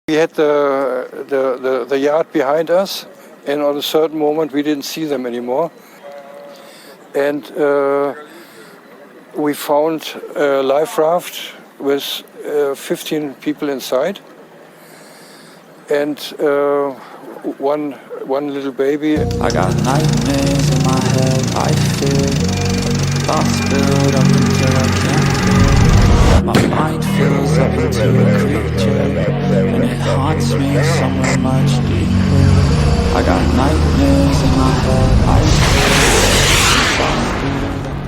We had the yacht behind us, and on a certain moment we didn't see them anymore. And we found a life raft with 15 people inside, and one little baby. I got nightmares in my head, I fear thoughts build up until I can't feel. My mind fills up into a creature, and it haunts me somewhere much deeper. I got nightmares in my head, I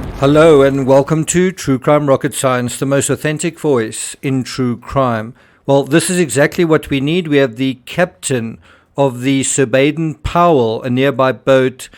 fear. Hello and welcome to True Crime Rocket Science, the most authentic voice in true crime. Well, this is exactly what we need. We have the captain of the Sir Baden-Powell, a nearby boat,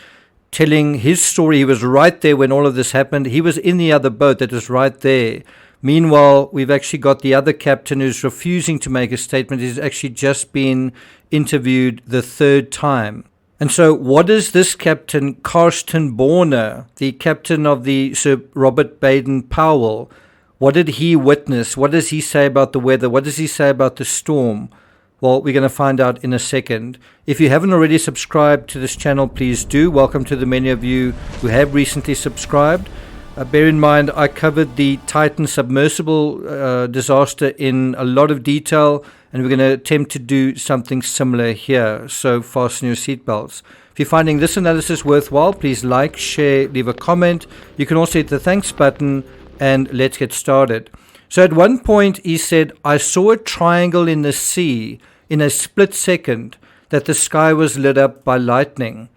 telling his story. He was right there when all of this happened. He was in the other boat that was right there. Meanwhile, we've actually got the other captain who's refusing to make a statement. He's actually just been interviewed the third time. And so what is this captain, Karsten Borner, the captain of the Sir Robert Baden-Powell, what did he witness? What does he say about the weather? What does he say about the storm? Well, we're going to find out in a second. If you haven't already subscribed to this channel, please do. Welcome to the many of you who have recently subscribed. Bear in mind, I covered the Titan submersible disaster in a lot of detail, and we're going to attempt to do something similar here. So fasten your seatbelts. If you're finding this analysis worthwhile, please like, share, leave a comment. You can also hit the thanks button, and let's get started. So at one point he said, I saw a triangle in the sea in a split second that the sky was lit up by lightning.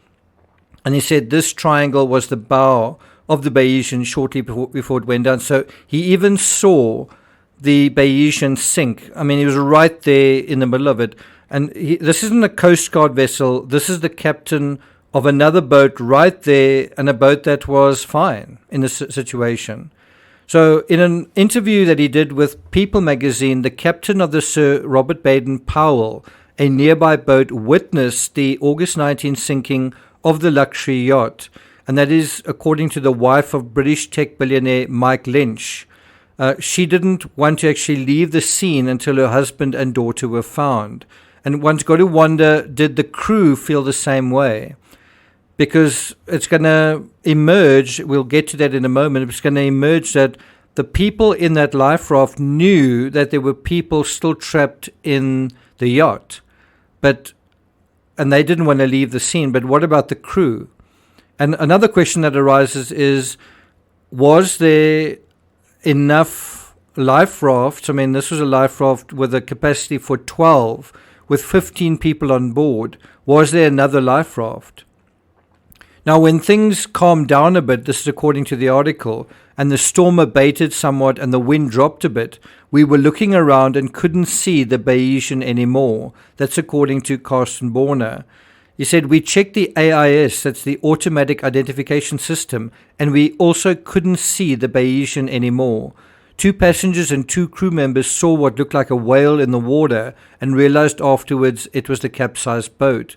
And he said this triangle was the bow of the Bayesian shortly before it went down. So he even saw the Bayesian sink. I mean, he was right there in the middle of it. And this isn't a Coast Guard vessel. This is the captain of another boat right there, and a boat that was fine in this situation. So in an interview that he did with People magazine, the captain of the Sir Robert Baden-Powell, a nearby boat, witnessed the August 19 sinking of the luxury yacht. And that is according to the wife of British tech billionaire Mike Lynch. She didn't want to actually leave the scene until her husband and daughter were found. And one's got to wonder, did the crew feel the same way? Because it's going to emerge, we'll get to that in a moment, it's going to emerge that the people in that life raft knew that there were people still trapped in the yacht, and they didn't want to leave the scene. But what about the crew? And another question that arises is, was there enough life rafts? I mean, this was a life raft with a capacity for 12, with 15 people on board. Was there another life raft? Now, when things calmed down a bit, this is according to the article, and the storm abated somewhat and the wind dropped a bit, we were looking around and couldn't see the Bayesian anymore. That's according to Karsten Borner. He said, we checked the AIS, that's the Automatic Identification System, and we also couldn't see the Bayesian anymore. 2 passengers and 2 crew members saw what looked like a whale in the water and realized afterwards it was the capsized boat.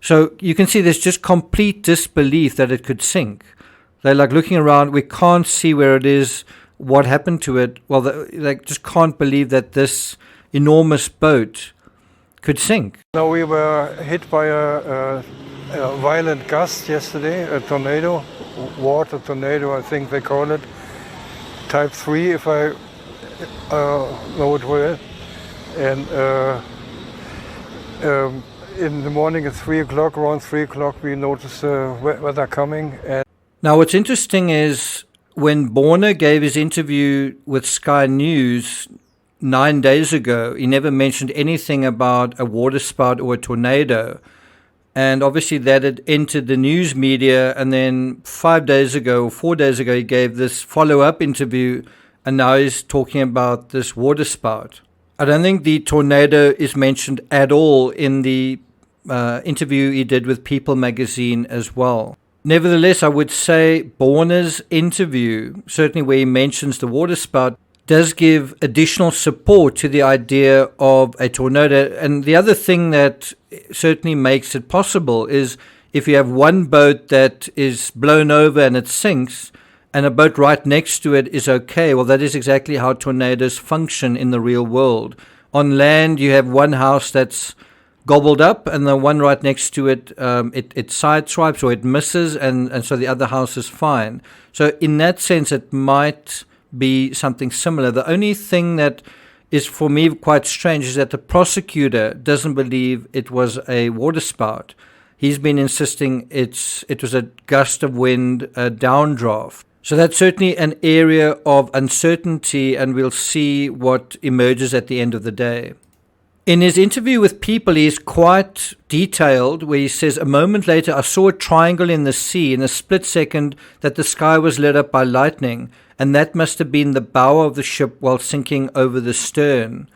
So you can see there's just complete disbelief that it could sink. They're like looking around, we can't see where it is, what happened to it. Well, they just can't believe that this enormous boat could sink. Now we were hit by a violent gust yesterday, a tornado, water tornado I think they call it, type 3 if I know it well. And in the morning at 3 o'clock, around 3 o'clock, we noticed weather coming. And now what's interesting is when Borner gave his interview with Sky News 9 days ago, he never mentioned anything about a waterspout or a tornado. And obviously that had entered the news media, and then 5 days ago or 4 days ago he gave this follow-up interview, and now he's talking about this waterspout. I don't think the tornado is mentioned at all in the interview he did with People magazine as well. Nevertheless, I would say Borner's interview, certainly where he mentions the waterspout, does give additional support to the idea of a tornado. And the other thing that certainly makes it possible is if you have one boat that is blown over and it sinks, and a boat right next to it is okay, well, that is exactly how tornadoes function in the real world. On land, you have one house that's gobbled up, and the one right next to it, it sideswipes or it misses, and so the other house is fine. So in that sense, it might be something similar. The only thing that is for me quite strange is that the prosecutor doesn't believe it was a waterspout. He's been insisting it was a gust of wind, a downdraft. So that's certainly an area of uncertainty, and we'll see what emerges at the end of the day. In his interview with People, he's quite detailed, where he says, "A moment later, I saw a triangle in the sea. In a split second, that the sky was lit up by lightning, and that must have been the bow of the ship while sinking over the stern."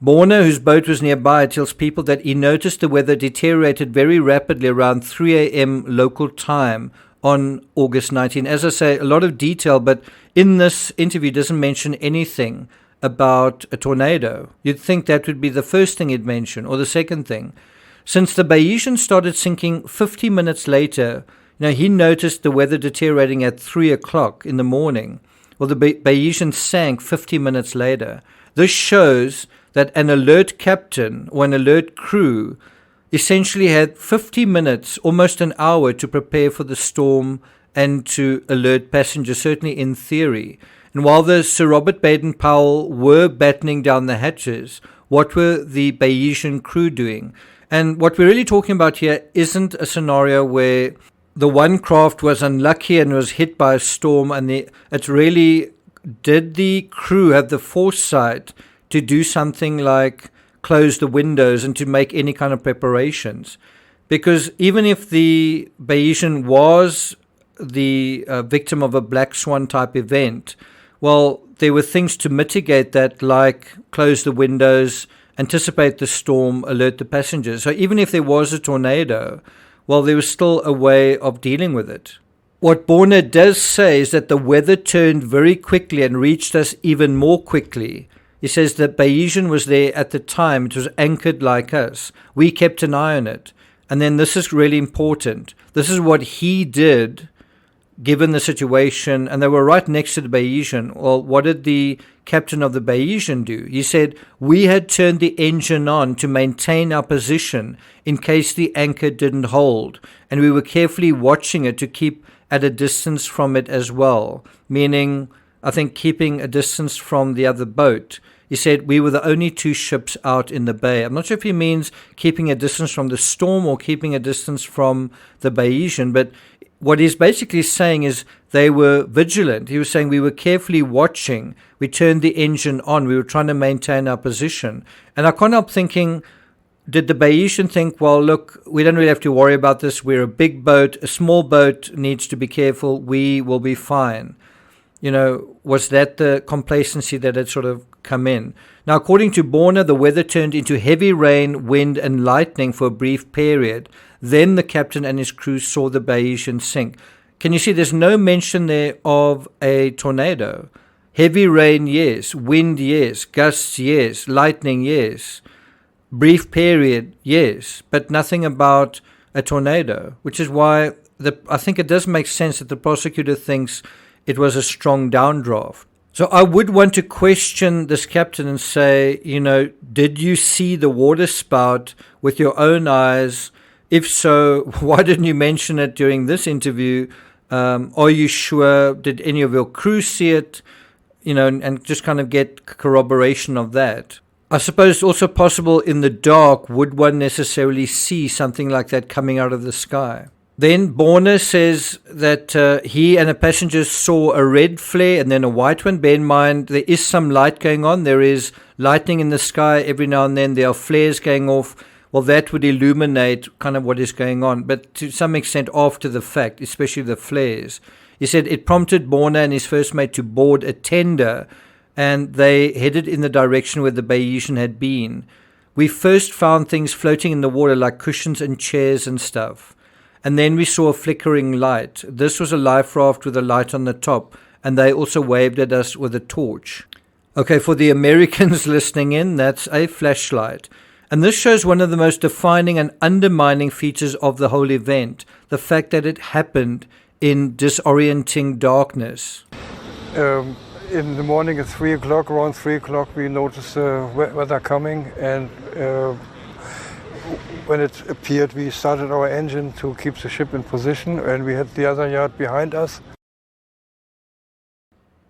Borner, whose boat was nearby, tells People that he noticed the weather deteriorated very rapidly around 3 a.m. local time on August 19. As I say, a lot of detail, but in this interview doesn't mention anything about a tornado. You'd think that would be the first thing he'd mention, or the second thing. Since the Bayesian started sinking 50 minutes later, he noticed the weather deteriorating at 3 o'clock in the morning. Well, the Bayesian sank 50 minutes later. This shows that an alert captain or an alert crew essentially had 50 minutes, almost an hour, to prepare for the storm and to alert passengers, certainly in theory. And while the Sir Robert Baden-Powell were battening down the hatches, what were the Bayesian crew doing? And what we're really talking about here isn't a scenario where the one craft was unlucky and was hit by a storm, and it's really, did the crew have the foresight to do something like close the windows and to make any kind of preparations? Because even if the Bayesian was the victim of a black swan type event, well, there were things to mitigate that, like close the windows, anticipate the storm, alert the passengers. So even if there was a tornado, well, there was still a way of dealing with it. What Borner does say is that the weather turned very quickly and reached us even more quickly. He says that Bayesian was there at the time. It was anchored like us. We kept an eye on it. And then this is really important. This is what he did given the situation, and they were right next to the Bayesian. Well, what did the captain of the Bayesian do? He said, "We had turned the engine on to maintain our position in case the anchor didn't hold, and we were carefully watching it to keep at a distance from it as well," meaning, I think, keeping a distance from the other boat. He said, "We were the only two ships out in the bay." I'm not sure if he means keeping a distance from the storm or keeping a distance from the Bayesian, but what he's basically saying is they were vigilant. He was saying we were carefully watching. We turned the engine on. We were trying to maintain our position. And I can't help thinking, did the Bayesian think, well, look, we don't really have to worry about this. We're a big boat. A small boat needs to be careful. We will be fine. Was that the complacency that had sort of come in? Now, according to Borner, the weather turned into heavy rain, wind, and lightning for a brief period. Then the captain and his crew saw the Bayesian sink. Can you see there's no mention there of a tornado? Heavy rain, yes. Wind, yes. Gusts, yes. Lightning, yes. Brief period, yes. But nothing about a tornado, which is why I think it does make sense that the prosecutor thinks it was a strong downdraft. So I would want to question this captain and say, did you see the water spout with your own eyes? If so, why didn't you mention it during this interview? Are you sure? Did any of your crew see it? And just kind of get corroboration of that. I suppose it's also possible in the dark, would one necessarily see something like that coming out of the sky? Then Borner says that he and a passenger saw a red flare and then a white one. Bear in mind, there is some light going on. There is lightning in the sky every now and then. There are flares going off. Well, that would illuminate kind of what is going on, but to some extent after the fact, especially the flares. He said it prompted Borner and his first mate to board a tender, and they headed in the direction where the Bayesian had been. We first found things floating in the water like cushions and chairs and stuff. And then we saw a flickering light. This was a life raft with a light on the top, and they also waved at us with a torch. Okay, for the Americans listening in, that's a flashlight. And this shows one of the most defining and undermining features of the whole event, the fact that it happened in disorienting darkness. in the morning at 3 o'clock, around 3 o'clock, we noticed weather coming, and when it appeared, we started our engine to keep the ship in position, and we had the other yacht behind us.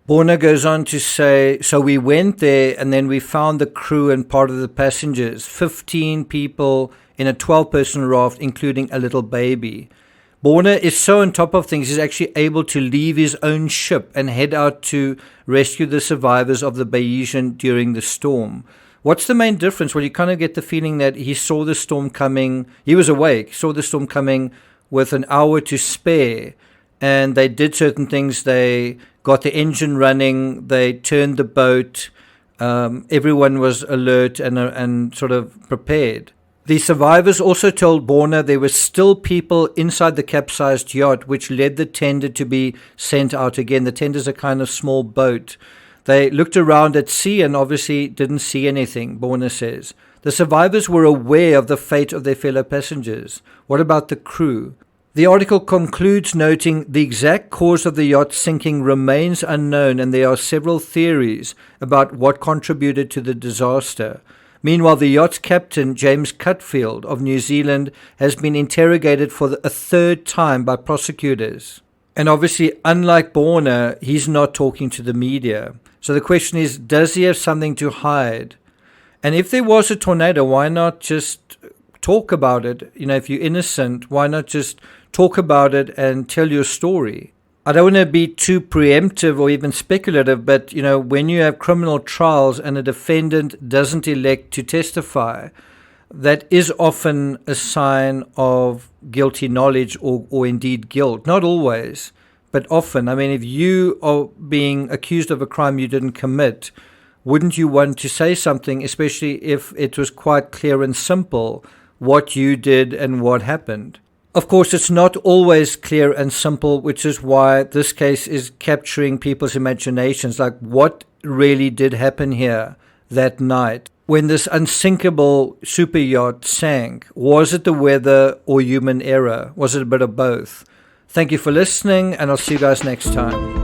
Borna goes on to say, so we went there and then we found the crew and part of the passengers, 15 people in a 12-person raft, including a little baby. Borna is so on top of things, he's actually able to leave his own ship and head out to rescue the survivors of the Bayesian during the storm. What's the main difference? Well, you kind of get the feeling that he saw the storm coming. He was awake, saw the storm coming with an hour to spare, and they did certain things. They got the engine running, they turned the boat, everyone was alert and sort of prepared. The survivors also told Borna there were still people inside the capsized yacht, which led the tender to be sent out again. The tender's a kind of small boat. They looked around at sea and obviously didn't see anything, Borna says. The survivors were aware of the fate of their fellow passengers. What about the crew? The article concludes noting the exact cause of the yacht sinking remains unknown, and there are several theories about what contributed to the disaster. Meanwhile, the yacht's captain, James Cutfield of New Zealand, has been interrogated for a third time by prosecutors. And obviously, unlike Borna, he's not talking to the media. So the question is, does he have something to hide? And if there was a tornado, why not just talk about it? You know, if you're innocent, why not just talk about it and tell your story? I don't want to be too preemptive or even speculative, but, you know, when you have criminal trials and a defendant doesn't elect to testify, that is often a sign of guilty knowledge or indeed guilt. Not always, but often. I mean, if you are being accused of a crime you didn't commit, wouldn't you want to say something, especially if it was quite clear and simple what you did and what happened? Of course, it's not always clear and simple, which is why this case is capturing people's imaginations. Like, what really did happen here that night when this unsinkable super yacht sank? Was it the weather or human error? Was it a bit of both? Thank you for listening, and I'll see you guys next time.